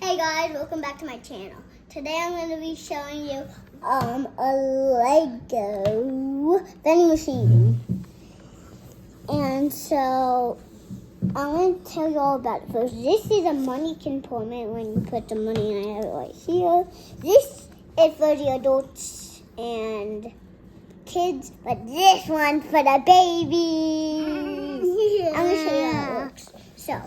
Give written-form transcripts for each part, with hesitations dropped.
Hey guys, welcome back to my channel. Today I'm going to be showing you a Lego vending machine. And so I'm going to tell you all about it first. This is a money compartment when you put the money in. I have it right here. This is for the adults and kids, but this one's for the babies. Yeah. I'm going to show you how it works. So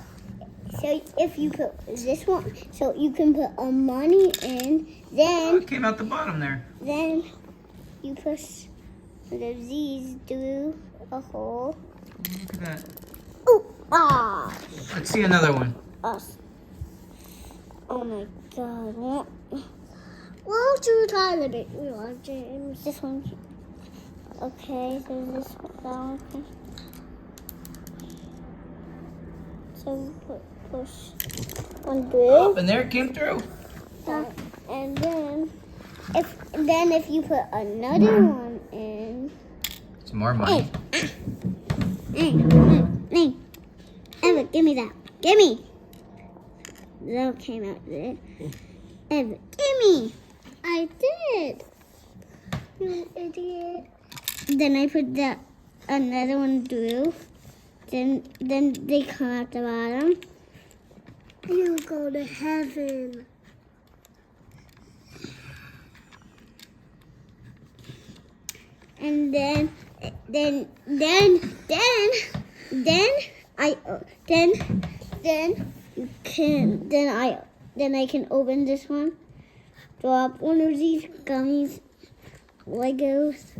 if you put this one, so you can put a money in, then it came out the bottom there. Then you push the Z's through a hole. Look at that. Ooh, ah! Let's see another one. Us. Oh my God! Why don't you try a bit? James. This one. Okay, so this one. Okay. So we push one through. Oh, and there it came through. And then if you put another one in. Some more money. Hey, Evan, give me that. Give me. That came out there. Evan, give me. I did. You idiot. Then I put another one through. Then they come out the bottom. You go to heaven. And then I can open this one. Drop one of these gummies, Legos.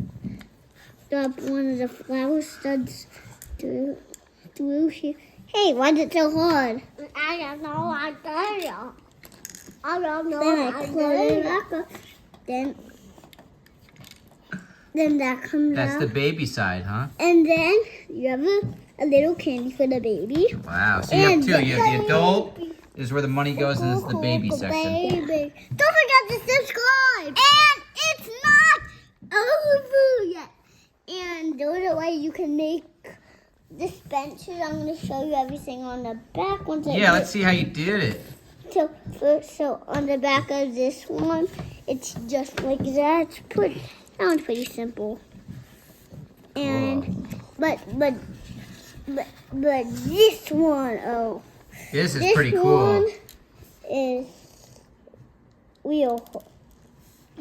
Drop one of the flower studs through here. Hey, why is it so hard? I don't know. I don't know. Then I close it back up. Then that comes out. That's the baby side, huh? And then you have a little candy for the baby. Wow. So you have two. You have the adult is where the money goes, and this is the baby section. Don't forget to subscribe. And it's not over yet. And the other way you can make dispensers. I'm going to show you everything on the back. Let's see how you did it. So on the back of this one, it's just like that. That one's pretty simple. And but this one, this is pretty cool. One is real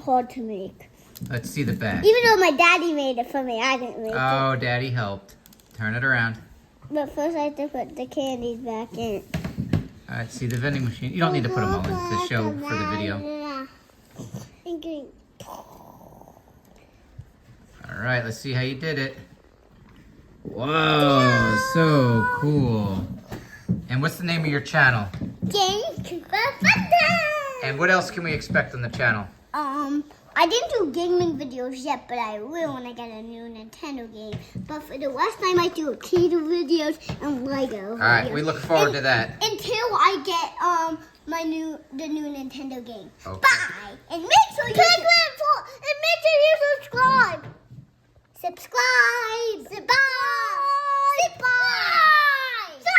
hard to make. Let's see the back. Even though my daddy made it for me, I didn't make it. Oh, Daddy helped. Turn it around. But first I have to put the candies back in. All right, see the vending machine. You don't need to put them all in to show for the video. All right, let's see how you did it. Whoa, so cool. And what's the name of your channel? Vending. And what else can we expect on the channel? I didn't do gaming videos yet, but I will when I get a new Nintendo game. But for the rest, I might do Akita videos and Lego videos. All right, we look forward to that. Until I get the new Nintendo game. Okay. Bye. And make sure you subscribe. Subscribe. Bye. Bye.